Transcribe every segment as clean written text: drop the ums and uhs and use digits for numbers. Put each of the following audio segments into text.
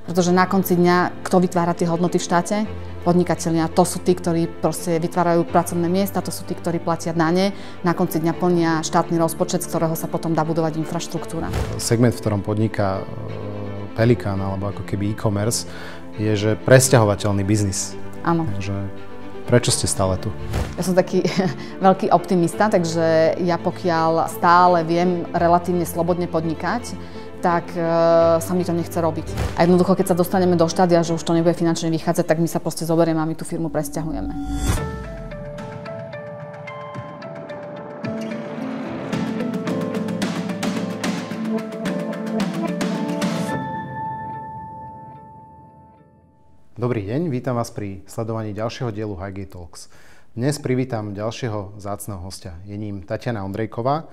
Pretože na konci dňa, kto vytvára tie hodnoty v štáte? Podnikatelia. To sú tí, ktorí proste vytvárajú pracovné miesta, to sú tí, ktorí platia dane, na konci dňa plnia štátny rozpočet, z ktorého sa potom dá budovať infraštruktúra. Segment, v ktorom podniká Pelikan, alebo ako keby e-commerce, je, že presťahovateľný biznis. Áno. Takže prečo ste stále tu? Ja som taký veľký optimista, takže ja pokiaľ stále viem relatívne slobodne podnikať, tak sa mi to nechce robiť. A jednoducho, keď sa dostaneme do štádia, že už to nebude finančne vychádzať, tak my sa proste zoberieme a my tú firmu presťahujeme. Dobrý deň, vítam vás pri sledovaní ďalšieho dielu Highgate Talks. Dnes privítam ďalšieho vzácneho hostia. Je ním Tatiana Ondrejková,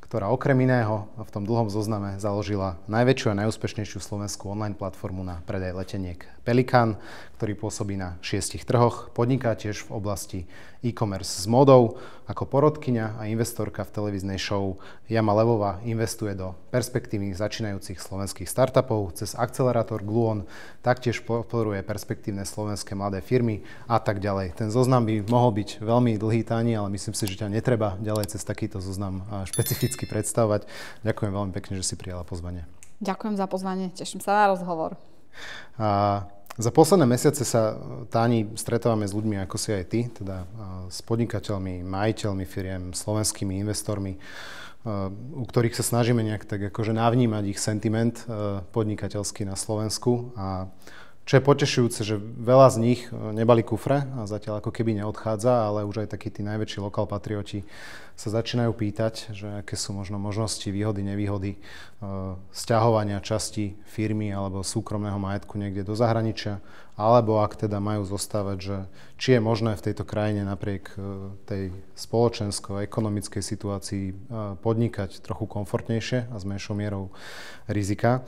ktorá okrem iného v tom dlhom zozname založila najväčšiu a najúspešnejšiu slovenskú online platformu na predaj leteniek Pelikan, ktorý pôsobí na 6 trhoch, podniká tiež v oblasti e-commerce s módou. Ako porodkyňa a investorka v televíznej show Jama Levová investuje do perspektívnych začínajúcich slovenských startupov cez akcelerátor Gluon, taktiež podporuje perspektívne slovenské mladé firmy a tak ďalej. Ten zoznam by mohol byť veľmi dlhý, Tani, ale myslím si, že ťa netreba ďalej cez takýto zoznam špecificky predstavovať. Ďakujem veľmi pekne, že si prijala pozvanie. Ďakujem za pozvanie, teším sa na rozhovor. Za posledné mesiace sa, Táni, stretávame s ľuďmi ako si aj ty, teda s podnikateľmi, majiteľmi firiem, slovenskými investormi, u ktorých sa snažíme nejak tak akože navnímať ich sentiment podnikateľský na Slovensku. A čo je potešujúce, že veľa z nich nebali kufre a zatiaľ ako keby neodchádza, ale už aj takí tí najväčší lokál patrioti sa začínajú pýtať, že aké sú možno možnosti, výhody, nevýhody sťahovania časti firmy alebo súkromného majetku niekde do zahraničia, alebo ak teda majú zostávať, že či je možné v tejto krajine napriek tej spoločensko-ekonomickej situácii podnikať trochu komfortnejšie a s menšou mierou rizika.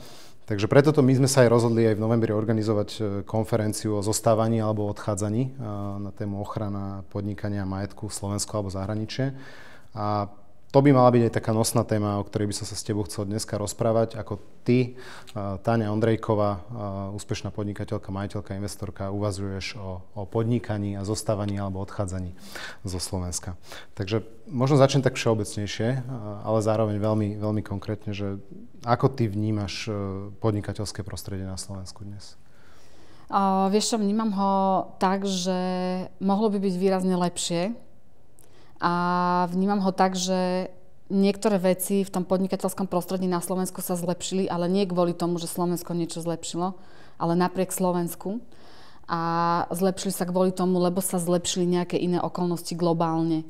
Takže preto my sme sa aj rozhodli aj v novembri organizovať konferenciu o zostávaní alebo odchádzaní na tému ochrana podnikania a majetku Slovensku alebo zahraničie. A to by mala byť aj taká nosná téma, o ktorej by som sa s tebou chcel dneska rozprávať. Ako ty, Táňa Ondrejková, úspešná podnikateľka, majiteľka, investorka, uvažuješ o podnikaní a zostávaní alebo odchádzaní zo Slovenska. Takže možno začnem tak všeobecnejšie, ale zároveň veľmi, veľmi konkrétne, že ako ty vnímaš podnikateľské prostredie na Slovensku dnes? Vieš čo, vnímam ho tak, že mohlo by byť výrazne lepšie. A vnímam ho tak, že niektoré veci v tom podnikateľskom prostredí na Slovensku sa zlepšili, ale nie kvôli tomu, že Slovensko niečo zlepšilo, ale napriek Slovensku. A zlepšili sa kvôli tomu, lebo sa zlepšili nejaké iné okolnosti globálne.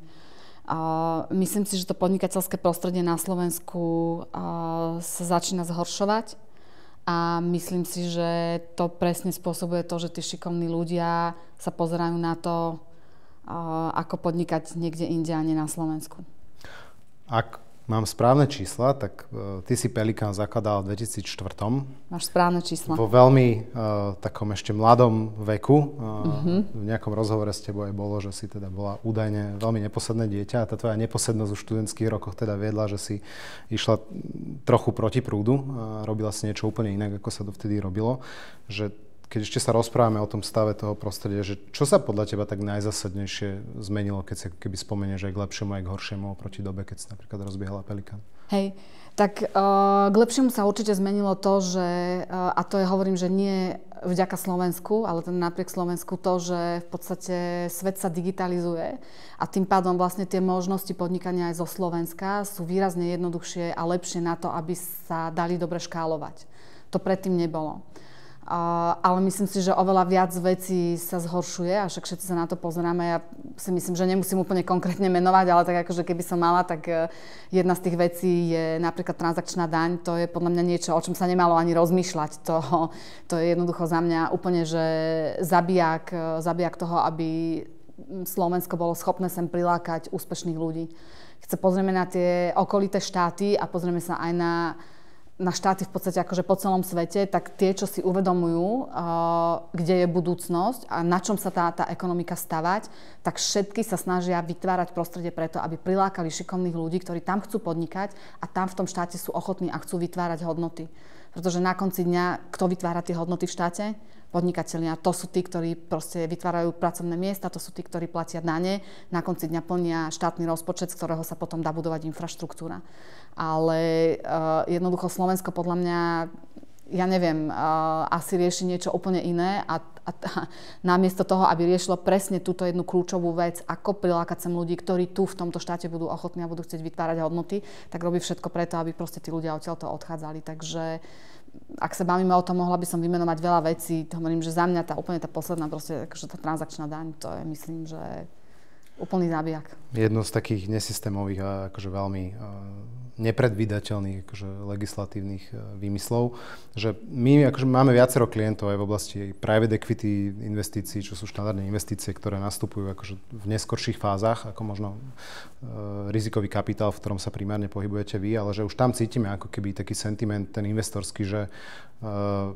Myslím si, že to podnikateľské prostredie na Slovensku sa začína zhoršovať. A myslím si, že to presne spôsobuje to, že tí šikovní ľudia sa pozerajú na to, ako podnikať niekde inde a nie na Slovensku. Ak mám správne čísla, tak ty si Pelikan zakladal v 2004. Máš správne čísla. Vo veľmi takom ešte mladom veku. V nejakom rozhovore s tebou aj bolo, že si teda bola údajne veľmi neposledné dieťa a tá tvoja neposlednosť v študentských rokoch teda viedla, že si išla trochu proti prúdu. Robila si niečo úplne inak, ako sa dovtedy robilo. Že keď ešte sa rozprávame o tom stave toho prostredia, že čo sa podľa teba tak najzásadnejšie zmenilo, keď si keby spomenieš aj k lepšiemu, aj k horšiemu oproti dobe, keď si napríklad rozbiehala Pelikan? Hej, tak k lepšiemu sa určite zmenilo to, že, a to je, hovorím, že nie vďaka Slovensku, ale napriek Slovensku to, že v podstate svet sa digitalizuje a tým pádom vlastne tie možnosti podnikania aj zo Slovenska sú výrazne jednoduchšie a lepšie na to, aby sa dali dobre škálovať. To predtým nebolo. Ale myslím si, že oveľa viac vecí sa zhoršuje a však všetci sa na to pozeráme. Ja si myslím, že nemusím úplne konkrétne menovať, ale tak akože keby som mala, tak jedna z tých vecí je napríklad transakčná daň. To je podľa mňa niečo, o čom sa nemalo ani rozmýšľať. To je jednoducho za mňa úplne, že zabijak toho, aby Slovensko bolo schopné sem prilákať úspešných ľudí. Keď sa pozrieme na tie okolité štáty a pozrieme sa aj na štáty v podstate akože po celom svete, tak tie, čo si uvedomujú, kde je budúcnosť a na čom sa tá ekonomika stavať, tak všetky sa snažia vytvárať prostredie preto, aby prilákali šikovných ľudí, ktorí tam chcú podnikať a tam v tom štáte sú ochotní a chcú vytvárať hodnoty. Pretože na konci dňa, kto vytvára tie hodnoty v štáte? Podnikatelia. To sú tí, ktorí proste vytvárajú pracovné miesta, to sú tí, ktorí platia dane, na konci dňa plnia štátny rozpočet, z ktorého sa potom dá budovať infraštruktúra. Ale jednoducho Slovensko podľa mňa, ja neviem, asi rieši niečo úplne iné a namiesto toho, aby riešilo presne túto jednu kľúčovú vec, ako prilákať sem ľudí, ktorí tu v tomto štáte budú ochotní a budú chcieť vytvárať hodnoty, tak robí všetko preto, aby proste tí ľudia odtiaľto odchádzali. Takže ak sa bavíme o tom, mohla by som vymenovať veľa vecí. Hovorím, že za mňa úplne tá posledná proste, akože tá transakčná daň, to je, myslím, že úplný zábijak. Jedno z takých nesystémových a akože veľmi nepredvídateľných akože legislatívnych výmyslov, že my akože máme viacero klientov aj v oblasti private equity investícií, čo sú štandardné investície, ktoré nastupujú akože v neskorších fázach, ako možno rizikový kapitál, v ktorom sa primárne pohybujete vy, ale že už tam cítime ako keby taký sentiment, ten investorský, že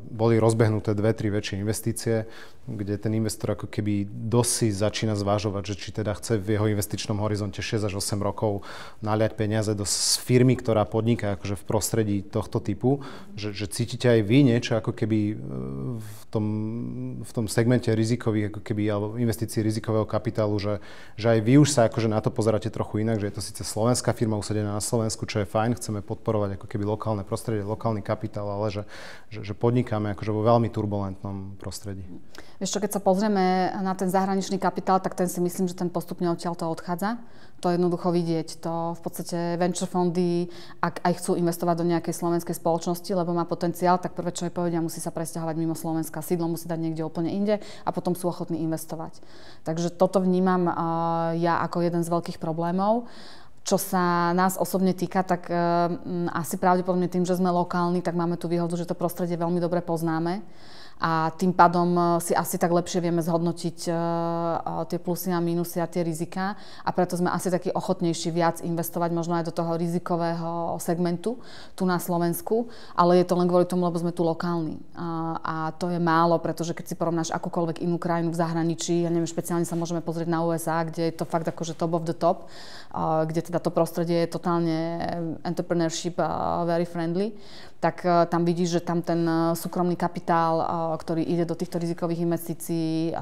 boli rozbehnuté 2-3 väčšie investície, kde ten investor ako keby dosť si začína zvažovať, že či teda chce v jeho investičnom horizonte 6 až 8 rokov naliať peniaze do firmy, ktorá podniká akože v prostredí tohto typu, že cítite aj vy niečo ako keby v tom segmente rizikových ako keby, alebo investícií rizikového kapitálu, že aj vy už sa akože na to pozeráte trochu inak, že je to síce slovenská firma usadená na Slovensku, čo je fajn, chceme podporovať ako keby lokálne prostredie, lokálny kapitál, ale že podnikáme akože vo veľmi turbulentnom prostredí. Vieš čo, keď sa pozrieme na ten zahraničný kapitál, tak ten si myslím, že ten postupne odtiaľto odchádza. To je jednoducho vidieť. To v podstate venture fondy, ak aj chcú investovať do nejakej slovenskej spoločnosti, lebo má potenciál, tak prvé, čo je povedia, musí sa presťahovať mimo Slovenska. Sídlo musí dať niekde úplne inde a potom sú ochotní investovať. Takže toto vnímam ja ako jeden z veľkých problémov. Čo sa nás osobne týka, tak asi pravdepodobne tým, že sme lokálni, tak máme tú výhodu, že to prostredie veľmi dobre poznáme. A tým pádom si asi tak lepšie vieme zhodnotiť tie plusy a mínusy a tie rizika. A preto sme asi takí ochotnejší viac investovať možno aj do toho rizikového segmentu tu na Slovensku. Ale je to len kvôli tomu, lebo sme tu lokálni. A to je málo, pretože keď si porovnáš akúkoľvek inú krajinu v zahraničí, ja neviem, špeciálne sa môžeme pozrieť na USA, kde je to fakt akože top of the top, kde teda to prostredie je totálne entrepreneurship very friendly, tak tam vidíš, že tam ten súkromný kapitál, ktorý ide do týchto rizikových investícií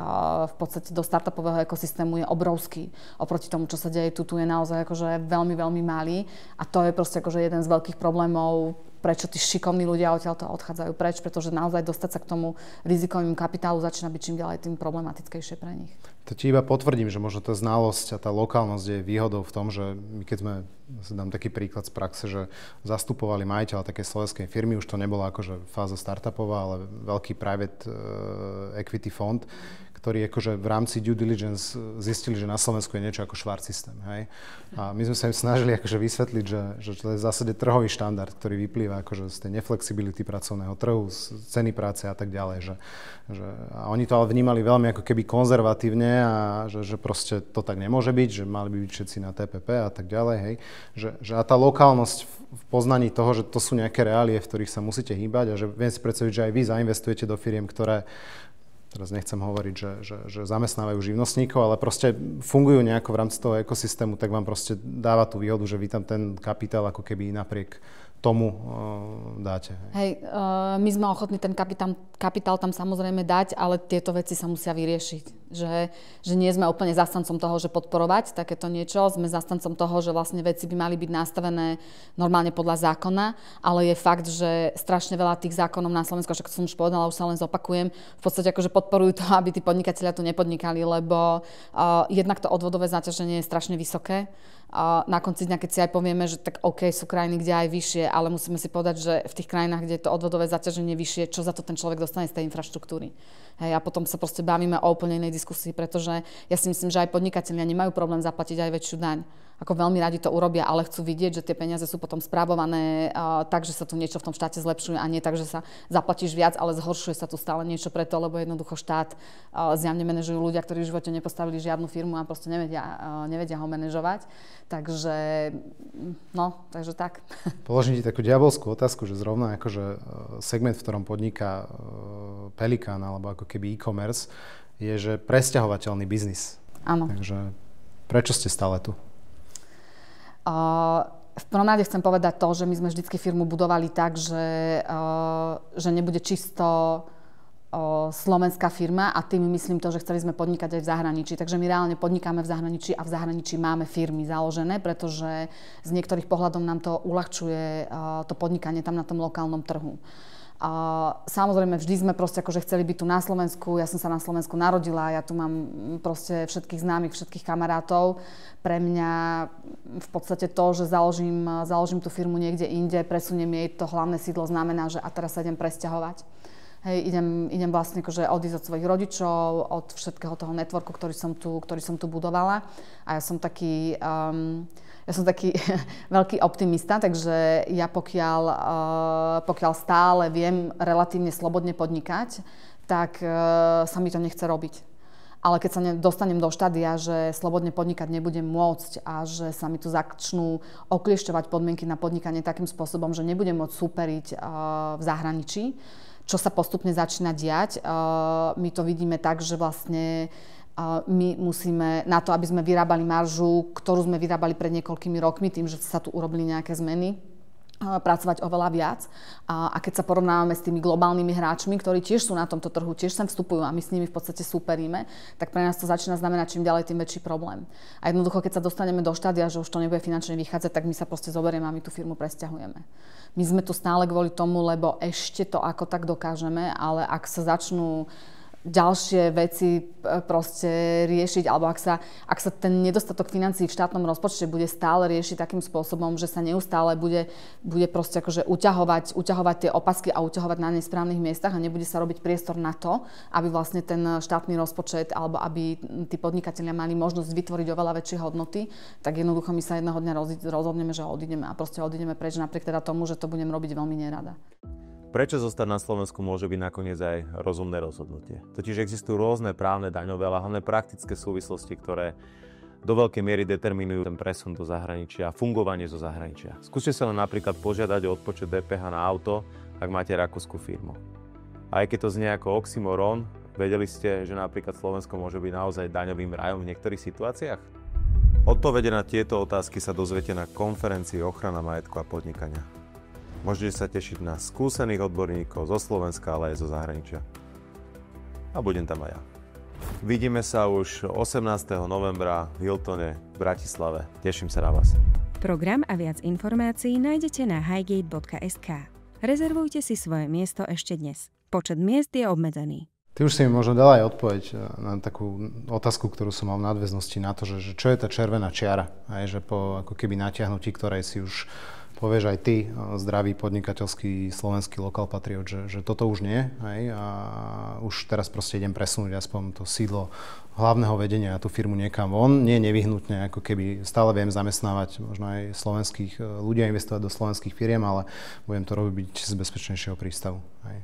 v podstate do startupového ekosystému je obrovský. Oproti tomu, čo sa deje tu je naozaj akože veľmi, veľmi malý a to je proste akože jeden z veľkých problémov, prečo tí šikovní ľudia odtiaľto odchádzajú preč, pretože naozaj dostať sa k tomu rizikovému kapitálu začína byť čím ďalej tým problematickejšie pre nich. To ti iba potvrdím, že možno tá znalosť a tá lokálnosť je výhodou v tom, že my keď sme, dám taký príklad z praxe, že zastupovali majiteľa takej slovenskej firmy, už to nebola akože fáza startupová, ale veľký private equity fond, ktorí akože v rámci due diligence zistili, že na Slovensku je niečo ako švart systém. Hej? A my sme sa im snažili akože vysvetliť, že to je v zásade trhový štandard, ktorý vyplýva akože z tej neflexibility pracovného trhu, z ceny práce a tak ďalej. A oni to ale vnímali veľmi ako keby konzervatívne a že proste to tak nemôže byť, že mali by byť všetci na TPP a tak ďalej. Hej? Že a tá lokálnosť v poznaní toho, že to sú nejaké reálie, v ktorých sa musíte hýbať a že viem si predstaviť, že aj vy zainvestujete do firiem, ktoré teraz nechcem hovoriť, že zamestnávajú živnostníkov, ale proste fungujú nejako v rámci toho ekosystému, tak vám proste dáva tú výhodu, že vy tam ten kapitál ako keby napriek tomu dáte. Hej, my sme ochotní ten kapitál tam samozrejme dať, ale tieto veci sa musia vyriešiť. Že nie sme úplne zastancom toho, že podporovať takéto niečo, sme zastancom toho, že vlastne veci by mali byť nastavené normálne podľa zákona, ale je fakt, že strašne veľa tých zákonov na Slovensku, však som už povedala, už sa len zopakujem, v podstate akože podporujú to, aby tí podnikatelia tu nepodnikali, lebo jednak to odvodové zaťaženie je strašne vysoké. Na konci dňa, keď si aj povieme, že tak OK, sú krajiny, kde aj vyššie, ale musíme si povedať, že v tých krajinách, kde je to odvodové zaťaženie vyššie, čo za to ten človek dostane z tej infraštruktúry. Hej, a potom sa proste bavíme o úplne inej diskusii, pretože ja si myslím, že aj podnikatelia nemajú problém zaplatiť aj väčšiu daň. Ako veľmi radi to urobia, ale chcú vidieť, že tie peniaze sú potom správované tak, že sa tu niečo v tom štáte zlepšuje a nie tak, že sa zaplatíš viac, ale zhoršuje sa tu stále niečo preto, lebo jednoducho štát zjavne manažujú ľudia, ktorí v živote nepostavili žiadnu firmu a proste nevedia ho manažovať. Takže tak. Položím ti takú diabolskú otázku, že zrovna akože segment, v ktorom podniká Pelikán alebo ako keby e-commerce, je, že presťahovateľný biznis. Áno. Takže prečo ste stále tu? v prvom rade chcem povedať to, že my sme vždycky firmu budovali tak, že nebude čisto slovenská firma a tým myslím to, že chceli sme podnikať aj v zahraničí. Takže my reálne podnikáme v zahraničí a v zahraničí máme firmy založené, pretože z niektorých pohľadov nám to uľahčuje to podnikanie tam na tom lokálnom trhu. Samozrejme, vždy sme proste akože chceli byť tu na Slovensku. Ja som sa na Slovensku narodila, ja tu mám proste všetkých známych, všetkých kamarátov. Pre mňa v podstate to, že založím tú firmu niekde inde, presuniem jej to hlavné sídlo, znamená, že a teraz sa idem presťahovať. Hej, idem vlastne akože odísť od svojich rodičov, od všetkého toho networku, ktorý som tu budovala. A ja som taký veľký optimista, takže ja pokiaľ stále viem relatívne slobodne podnikať, tak sa mi to nechce robiť. Ale keď sa dostanem do štádia, že slobodne podnikať nebudem môcť a že sa mi tu začnú okliešťovať podmienky na podnikanie takým spôsobom, že nebudem môcť súperiť v zahraničí, čo sa postupne začína diať, my to vidíme tak, že vlastne my musíme na to, aby sme vyrábali maržu, ktorú sme vyrábali pred niekoľkými rokmi, tým, že sa tu urobili nejaké zmeny, pracovať oveľa viac. A keď sa porovnávame s tými globálnymi hráčmi, ktorí tiež sú na tomto trhu, tiež sem vstupujú a my s nimi v podstate súperíme, tak pre nás to začína znamenať čím ďalej, tým väčší problém. A jednoducho, keď sa dostaneme do štádia, že už to nebude finančne vychádzať, tak my sa proste zoberieme a my tú firmu presťahujeme. My sme tu stále kvôli tomu, lebo ešte to ako tak dokážeme, ale ak sa začnú ďalšie veci proste riešiť, alebo ak sa ten nedostatok financií v štátnom rozpočte bude stále riešiť takým spôsobom, že sa neustále bude proste akože uťahovať tie opasky a uťahovať na nesprávnych miestach a nebude sa robiť priestor na to, aby vlastne ten štátny rozpočet alebo aby tí podnikatelia mali možnosť vytvoriť oveľa väčšie hodnoty, tak jednoducho my sa jedného dňa rozhodneme, že odídeme a proste odídeme preč napriek teda tomu, že to budem robiť veľmi nerada. Prečo zostať na Slovensku môže byť nakoniec aj rozumné rozhodnutie. Totiž existujú rôzne právne, daňové, ale hlavne praktické súvislosti, ktoré do veľkej miery determinujú ten presun do zahraničia a fungovanie zo zahraničia. Skúste sa len napríklad požiadať o odpočet DPH na auto, ak máte rakúsku firmu. A aj keď to znie ako oxymoron, vedeli ste, že napríklad Slovensko môže byť naozaj daňovým rajom v niektorých situáciách? Odpovede na tieto otázky sa dozviete na konferencii Ochrana majetku a podnikania. Môžete sa tešiť na skúsených odborníkov zo Slovenska, ale aj zo zahraničia. A budem tam aj ja. Vidíme sa už 18. novembra v Hiltone v Bratislave. Teším sa na vás. Program a viac informácií nájdete na highgate.sk. Rezervujte si svoje miesto ešte dnes. Počet miest je obmedzený. Ty už si mi možno dala aj odpoveď na takú otázku, ktorú som mal v nadväznosti na to, že čo je tá červená čiara. Aj, že po ako keby natiahnutí, ktorej si už povieš aj ty, zdravý podnikateľský slovenský lokal patriot, že toto už nie, hej, a už teraz proste idem presunúť aspoň to sídlo hlavného vedenia a tú firmu niekam von. Nie nevyhnutne, ako keby stále viem zamestnávať možno aj slovenských ľudí a investovať do slovenských firiem, ale budem to robiť z bezpečnejšieho prístavu. Hej.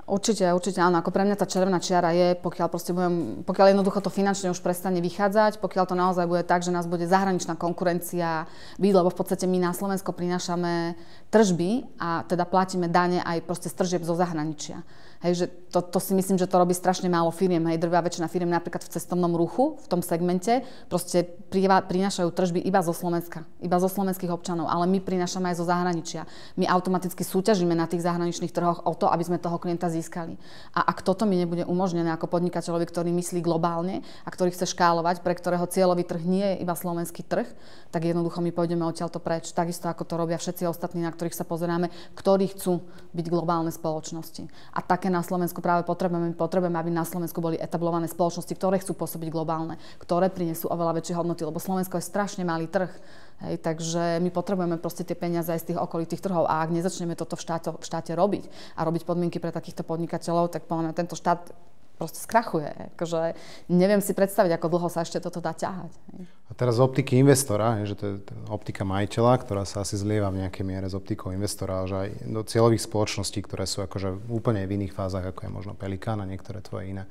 Určite áno. Ako pre mňa tá červená čiara je, pokiaľ jednoducho to finančne už prestane vychádzať, pokiaľ to naozaj bude tak, že nás bude zahraničná konkurencia byť, lebo v podstate my na Slovensko prinášame tržby a teda platíme dane aj proste z tržieb zo zahraničia. Hej, že to si myslím, že to robí strašne málo firiem. Hej, drvivá väčšina firiem napríklad v cestovnom ruchu, v tom segmente, proste prinášajú tržby iba zo Slovenska, iba zo slovenských občanov, ale my prinášame aj zo zahraničia. My automaticky súťažíme na tých zahraničných trhoch o to, aby sme toho klienta získali. A ak toto mi nebude umožnené ako podnikateľovi, ktorý myslí globálne a ktorý chce škálovať, pre ktorého cieľový trh nie je iba slovenský trh, tak jednoducho my pôjdeme odtiaľto preč. Takisto ako to robia všetci ostatní, na ktorých sa pozeráme, ktorí chcú byť globálne spoločnosti. A také na Slovensku práve potrebujeme, aby na Slovensku boli etablované spoločnosti, ktoré chcú pôsobiť globálne, ktoré prinesú oveľa väčšie hodnoty, lebo Slovensko je strašne malý trh. Hej, takže my potrebujeme proste tie peniaze aj z tých okolitých trhov a ak nezačneme toto v štáte robiť a robiť podmienky pre takýchto podnikateľov, tak podľa mňa tento štát proste skrachuje. Akože neviem si predstaviť, ako dlho sa ešte toto dá ťahať. A teraz z optiky investora, že to je optika majiteľa, ktorá sa asi zlieva v nejakej miere z optikou investora, že aj do cieľových spoločností, ktoré sú akože úplne v iných fázach, ako je možno Pelikán a niektoré tvoje iné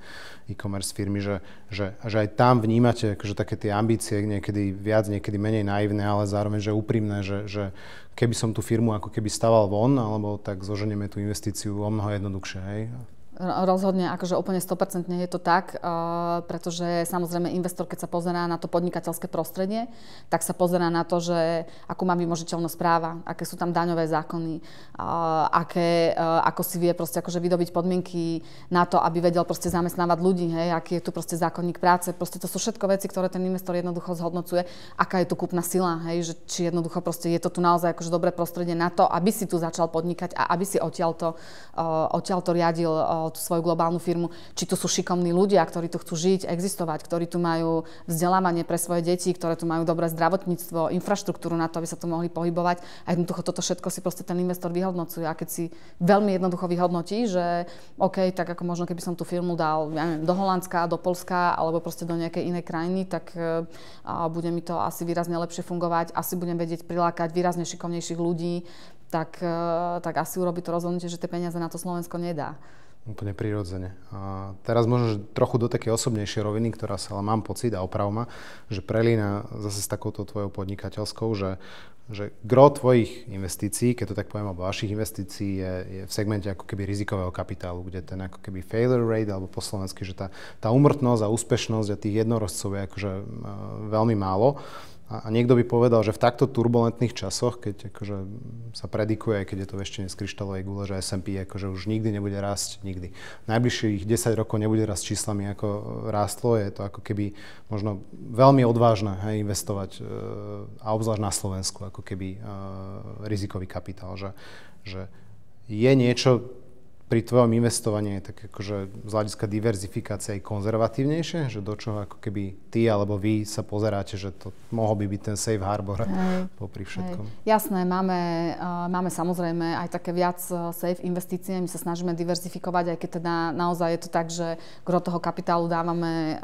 e-commerce firmy, že aj tam vnímate akože také tie ambície, niekedy viac, niekedy menej naivné, ale zároveň, že úprimné, že keby som tú firmu ako keby staval von, alebo tak zoženieme tú investíciu o mnoho jednoduchšie, hej? Rozhodne, akože úplne 100% je to tak, pretože samozrejme investor, keď sa pozerá na to podnikateľské prostredie, tak sa pozerá na to, že akú má vymožiteľnosť práva, aké sú tam daňové zákony, ako si vie proste akože vydobiť podmienky na to, aby vedel proste zamestnávať ľudí, hej, aký je tu proste zákonník práce. Proste to sú všetko veci, ktoré ten investor jednoducho zhodnocuje, aká je tu kúpna sila, hej, že či jednoducho proste je to tu naozaj akože dobré prostredie na to, aby si tu začal podnikať a aby si odtiaľto riadil tú svoju globálnu firmu, či tu sú šikovní ľudia, ktorí tu chcú žiť, existovať, ktorí tu majú vzdelávanie pre svoje deti, ktoré tu majú dobré zdravotníctvo, infraštruktúru na to, aby sa tu mohli pohybovať. A jednoducho toto všetko si proste ten investor vyhodnocuje. A keď si veľmi jednoducho vyhodnotí, že OK, tak ako možno keby som tú firmu dal, ja neviem, do Holandska, do Poľska alebo proste do nejakej inej krajiny, tak bude mi to asi výrazne lepšie fungovať, asi budem vedieť prilákať výrazne šikovnejších ľudí, tak asi urobí to rozhodnutie, že tie peniaze na to Slovensko nedá. Úplne prirodzene. A teraz možno trochu do také osobnejšej roviny, ktorá sa ale mám pocit a oprav ma, že prelína zase s takouto tvojou podnikateľskou, že gro tvojich investícií, keď to tak poviem, alebo vašich investícií je v segmente ako keby rizikového kapitálu, kde ten ako keby failure rate, alebo po slovensky, že tá úmrtnosť a úspešnosť a tých jednorožcov je akože veľmi málo. A niekto by povedal, že v takto turbulentných časoch, keď akože sa predikuje, keď je to ešte z kryštálovej gule, že S&P akože už nikdy nebude rásť, nikdy. Najbližších 10 rokov nebude rásť číslami, ako rástlo. Je to ako keby možno veľmi odvážne, hej, investovať a obzvlášť na Slovensku, ako keby rizikový kapitál. Že je niečo pri tvojom investovaní tak akože z hľadiska diverzifikácie aj konzervatívnejšie, že do čoho ako keby ty alebo vy sa pozeráte, že to mohol by byť ten safe harbor popri všetkom. Jasné, máme samozrejme aj také viac safe investície, my sa snažíme diverzifikovať, aj keď teda naozaj je to tak, že gro toho kapitálu dávame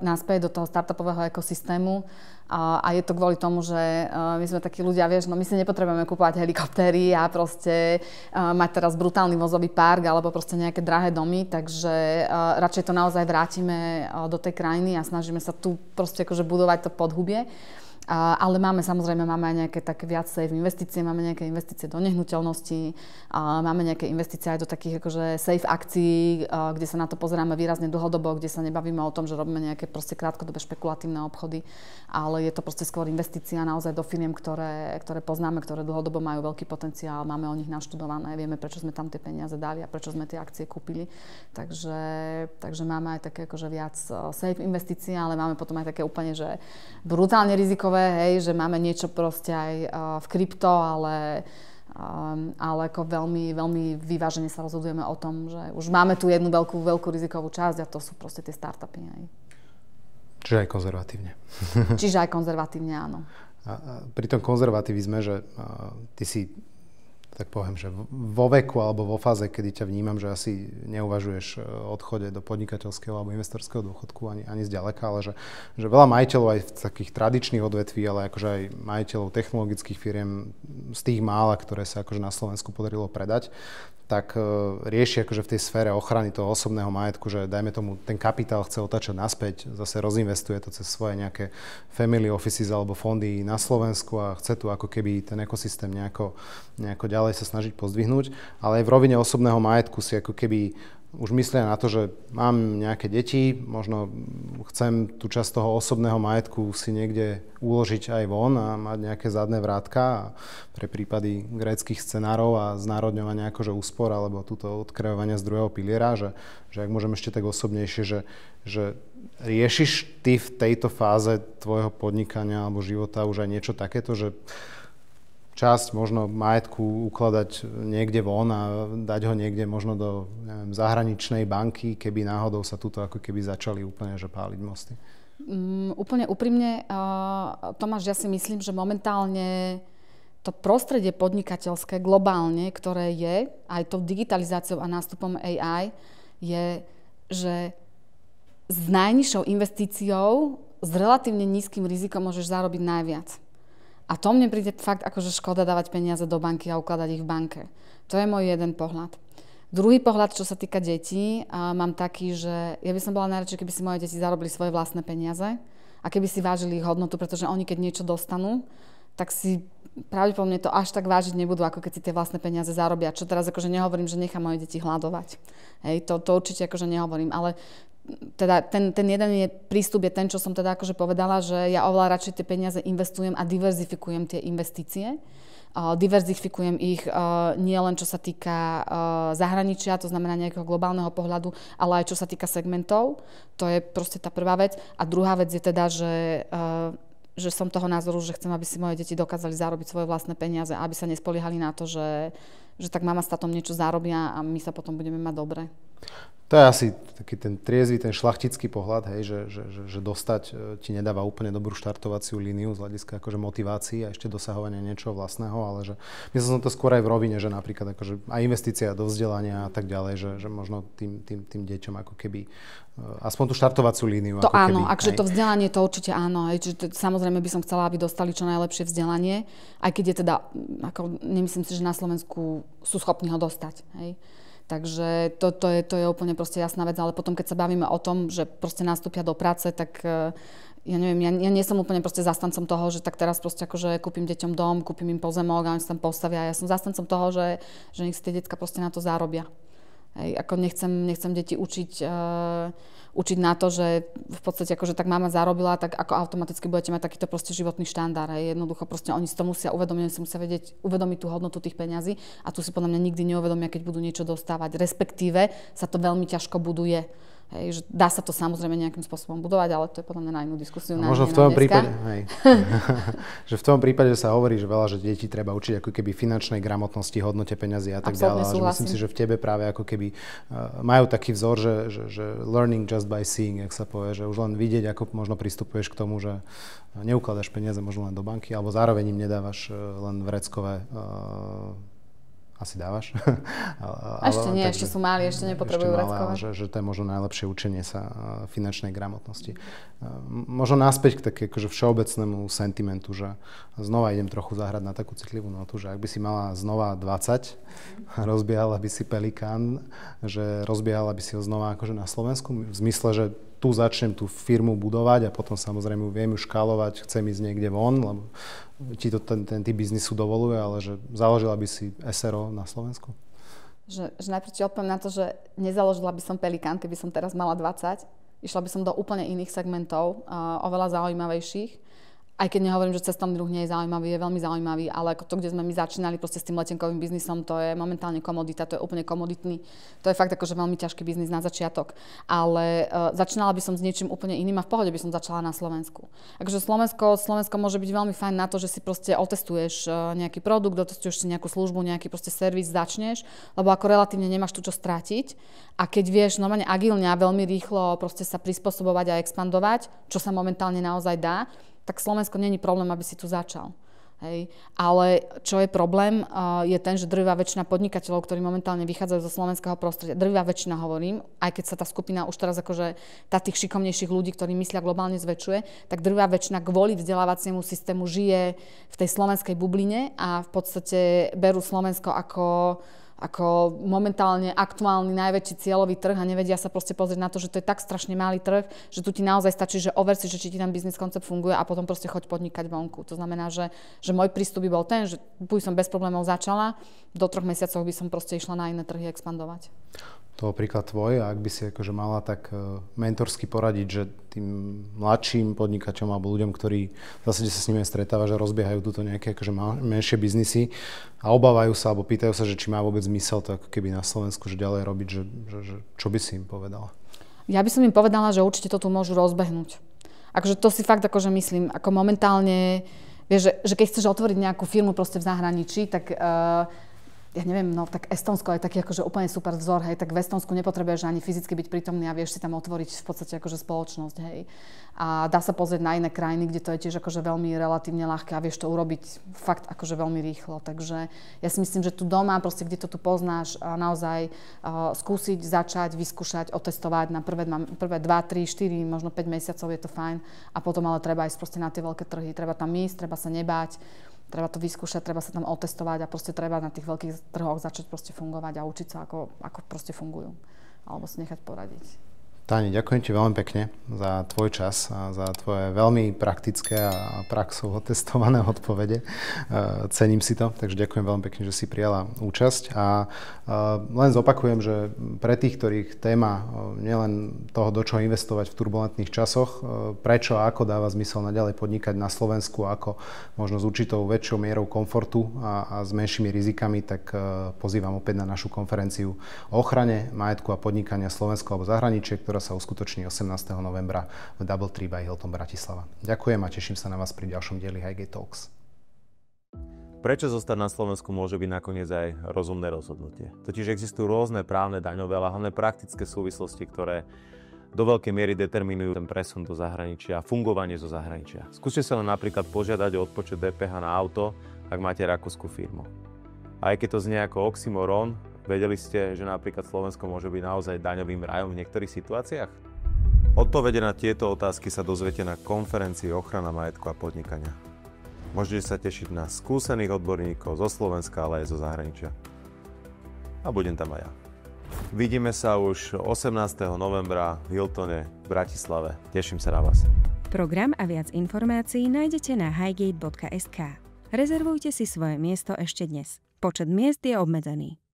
naspäť do toho startupového ekosystému. A je to kvôli tomu, že my sme takí ľudia, vieš, no my si nepotrebujeme kúpovať helikoptéry a proste mať teraz brutálny vozový park alebo proste nejaké drahé domy, takže radšej to naozaj vrátime do tej krajiny a snažíme sa tu proste akože budovať to podhubie. Ale samozrejme máme aj nejaké také viac safe investície, máme nejaké investície do nehnuteľností, máme nejaké investície aj do takých akože safe akcií, kde sa na to pozeráme výrazne dlhodobo, kde sa nebavíme o tom, že robíme nejaké proste krátkodobé špekulatívne obchody, ale je to proste skôr investícia naozaj do firiem, ktoré poznáme, ktoré dlhodobo majú veľký potenciál, máme o nich naštudované, vieme, prečo sme tam tie peniaze dali a prečo sme tie akcie kúpili. Takže máme aj také akože viac safe investície, ale máme potom aj také úplne, že brutálne rizikové, hej, že máme niečo proste aj v krypto, ale ako veľmi, veľmi vyvážene sa rozhodujeme o tom, že už máme tu jednu veľkú rizikovú časť a to sú proste tie startupy. Hej. Čiže aj konzervatívne. Čiže aj konzervatívne, áno. A pri tom konzervativizme, že ty si, tak poviem, že vo veku alebo vo fáze, kedy ťa vnímam, že asi neuvažuješ o odchode do podnikateľského alebo investorského dôchodku ani zďaleka, ale že veľa majiteľov aj v takých tradičných odvetví, ale akože aj majiteľov technologických firiem z tých mála, ktoré sa akože na Slovensku podarilo predať, tak rieši akože v tej sfére ochrany toho osobného majetku, že dajme tomu ten kapitál chce otáčať naspäť, zase rozinvestuje to cez svoje nejaké family offices alebo fondy na Slovensku a chce tu ako keby ten ekosystém nejako ďalej sa snažiť pozdvihnúť, ale aj v rovine osobného majetku si ako keby už myslia na to, že mám nejaké deti, možno chcem tú časť toho osobného majetku si niekde uložiť aj von a mať nejaké zadné vrátka pre prípady gréckych scenárov a znárodňovania akože úspor alebo túto odkrajovania z druhého piliera, že ak môžem ešte tak osobnejšie, že riešiš ty v tejto fáze tvojho podnikania alebo života už aj niečo takéto, že časť možno majetku ukladať niekde von a dať ho niekde možno do zahraničnej banky, keby náhodou sa tuto ako keby začali úplne že páliť mosty? Úplne úprimne, Tomáš, ja si myslím, že momentálne to prostredie podnikateľské globálne, ktoré je aj tou digitalizáciou a nástupom AI, je, že s najnižšou investíciou, s relatívne nízkym rizikom môžeš zarobiť najviac. A to mne príde fakt akože škoda dávať peniaze do banky a ukladať ich v banke. To je môj jeden pohľad. Druhý pohľad, čo sa týka detí, mám taký, že ja by som bola najradšej, keby si moje deti zarobili svoje vlastné peniaze a keby si vážili ich hodnotu, pretože oni keď niečo dostanú, tak si pravdepodobne to až tak vážiť nebudú, ako keď si tie vlastné peniaze zarobia. Čo teraz akože nehovorím, že nechám moje deti hľadovať. Hej, to určite akože nehovorím, ale teda ten jeden prístup je ten, čo som teda akože povedala, že ja oveľa radšej tie peniaze investujem a diverzifikujem tie investície. Diverzifikujem ich nie len čo sa týka zahraničia, to znamená nejakého globálneho pohľadu, ale aj čo sa týka segmentov. To je proste tá prvá vec. A druhá vec je teda, že som toho názoru, že chcem, aby si moje deti dokázali zarobiť svoje vlastné peniaze, aby sa nespoliehali na to, že tak mama s tatom niečo zarobia a my sa potom budeme mať dobre. To je asi taký ten triezvy, ten šlachtický pohľad, hej, že dostať ti nedáva úplne dobrú štartovaciu líniu z hľadiska akože motivácií a ešte dosahovania niečoho vlastného, ale že myslel som to skôr aj v rovine, že napríklad akože aj investícia do vzdelania a tak ďalej, že možno tým deťom ako keby aspoň tú štartovaciu líniu. To ako áno, keby, akže to vzdelanie, to určite áno. Čiže samozrejme by som chcela, aby dostali čo najlepšie vzdelanie, aj keď je teda, ako nemyslím si, že na Slovensku sú schopní ho dostať. Hej. Takže to je úplne proste jasná vec, ale potom, keď sa bavíme o tom, že proste nastúpia do práce, tak ja neviem, ja nie som úplne proste zastancom toho, že tak teraz proste akože kúpim deťom dom, kúpim im pozemok a oni sa tam postavia. Ja som zastancom toho, že nech si tie decka proste na to zarobia. Hej, ako nechcem deti učiť na to, že v podstate akože tak mama zarobila, tak ako automaticky budete mať takýto proste životný štandard. Hej. Jednoducho proste oni si to musia uvedomiť, oni si musia uvedomiť tú hodnotu tých peňazí a tu si podľa mňa nikdy neuvedomia, keď budú niečo dostávať. Respektíve sa to veľmi ťažko buduje. Hej, že dá sa to samozrejme nejakým spôsobom budovať, ale to je podľa mňa na inú diskusiu. Možno v tvojom prípade, že v tom prípade sa hovorí, že veľa, že deti treba učiť ako keby finančnej gramotnosti, hodnote peňazí a tak ďalej. Ale myslím si, že v tebe práve ako keby majú taký vzor, že learning just by seeing, jak sa povie, že už len vidieť, ako možno pristupuješ k tomu, že neukladaš peniaze možno len do banky, alebo zároveň im nedávaš len vreckové. Asi dávaš? Ešte nie, ešte sú mali, ešte nepotrebujú vreckovať. Že to je možno najlepšie učenie sa finančnej gramotnosti. Možno naspäť k také akože všeobecnému sentimentu, že znova idem trochu zahrať na takú citlivú notu, že ak by si mala znova 20, rozbiehala by si Pelikán, že rozbiehala by si ho znova akože na Slovensku, v zmysle, že tu začnem tú firmu budovať a potom samozrejme viem ju škálovať, chcem ísť niekde von, lebo ti to ten typ biznisu dovoluje, ale že založila by si SRO na Slovensku? Že najprv ti odpoviem na to, že nezaložila by som Pelikán, keby som teraz mala 20. Išla by som do úplne iných segmentov, oveľa zaujímavejších. Aj keď nehovorím, že cestovný ruch nie je zaujímavý, je veľmi zaujímavý, ale ako to, kde sme my začínali proste s tým letenkovým biznisom, to je momentálne komodita, to je úplne komoditný. To je fakt akože veľmi ťažký biznis na začiatok. Ale začínala by som s niečím úplne iným a v pohode by som začala na Slovensku. Takže Slovensko môže byť veľmi fajn na to, že si proste otestuješ nejaký produkt, otestuješ si nejakú službu, nejaký proste servis, začneš, lebo ako relatívne nemáš tu čo strátiť. A keď vieš normálne agilne a veľmi rýchlo proste sa prispôsobovať a expandovať, čo sa momentálne naozaj dá, tak Slovensko není problém, aby si tu začal. Hej. Ale čo je problém, je ten, že drvivá väčšina podnikateľov, ktorí momentálne vychádzajú zo slovenského prostredia, drvivá väčšina hovorím, aj keď sa tá skupina už teraz akože tých šikovnejších ľudí, ktorí myslia globálne zväčšuje, tak drvivá väčšina kvôli vzdelávaciemu systému žije v tej slovenskej bubline a v podstate berú Slovensko ako momentálne aktuálny najväčší cieľový trh a nevedia sa proste pozrieť na to, že to je tak strašne malý trh, že tu ti naozaj stačí, že over si, že či ti ten business koncept funguje a potom proste choď podnikať vonku. To znamená, že môj prístup by bol ten, že buď som bez problémov začala, do 3 mesiacov by som proste išla na iné trhy expandovať. To príklad tvoj, a ak by si akože mala tak mentorsky poradiť, že tým mladším podnikateľom alebo ľuďom, ktorí v zásade sa s nimi stretáva, že rozbiehajú túto nejaké akože menšie biznisy a obávajú sa alebo pýtajú sa, že či má vôbec zmysel to ako keby na Slovensku že ďalej robiť, že čo by si im povedala? Ja by som im povedala, že určite to tu môžu rozbehnúť. Akože to si fakt akože myslím, ako momentálne, vieš, že keď chceš otvoriť nejakú firmu proste v zahraničí, tak ja neviem, no tak Estonsko je taký akože úplne super vzor, hej, tak v Estonsku nepotrebuješ ani fyzicky byť prítomný a vieš si tam otvoriť v podstate akože spoločnosť, hej. A dá sa pozrieť na iné krajiny, kde to je tiež akože veľmi relatívne ľahké a vieš to urobiť fakt akože veľmi rýchlo. Takže ja si myslím, že tu doma, proste kde to tu poznáš, naozaj skúsiť, začať, vyskúšať, otestovať na prvé 2, 3, 4, možno 5 mesiacov je to fajn a potom ale treba ísť proste na tie veľké trhy, treba tam ísť, treba sa nebáť. Treba to vyskúšať, treba sa tam otestovať a proste treba na tých veľkých trhoch začať proste fungovať a učiť sa, ako proste fungujú. Alebo si nechať poradiť. Táni, ďakujem ti veľmi pekne za tvoj čas a za tvoje veľmi praktické a praxou otestované odpovede. Cením si to, takže ďakujem veľmi pekne, že si prijala účasť. A len zopakujem, že pre tých, ktorých téma nielen toho, do čoho investovať v turbulentných časoch, prečo a ako dáva zmysel naďalej podnikať na Slovensku, ako možno s určitou väčšou mierou komfortu a s menšími rizikami, tak pozývam opäť na našu konferenciu o ochrane majetku a podnikania Slovensku alebo zahraničie, ktorá sa uskutoční 18. novembra v DoubleTree by Hilton Bratislava. Ďakujem a teším sa na vás pri ďalšom dieli Highgate Talks. Prečo zostať na Slovensku môže byť nakoniec aj rozumné rozhodnutie. Totiž existujú rôzne právne, daňové, ale hlavne praktické súvislosti, ktoré do veľkej miery determinujú ten presun do zahraničia a fungovanie zo zahraničia. Skúste sa len napríklad požiadať o odpočet DPH na auto, ak máte rakúsku firmu. A aj keď to znie ako oxymoron, vedeli ste, že napríklad Slovensko môže byť naozaj daňovým rajom v niektorých situáciách? Odpovede na tieto otázky sa dozviete na konferencii Ochrana majetku a podnikania. Môžete sa tešiť na skúsených odborníkov zo Slovenska, ale aj zo zahraničia. A budem tam aj ja. Vidíme sa už 18. novembra v Hiltone v Bratislave. Teším sa na vás. Program a viac informácií nájdete na highgate.sk. Rezervujte si svoje miesto ešte dnes. Počet miest je obmedzený.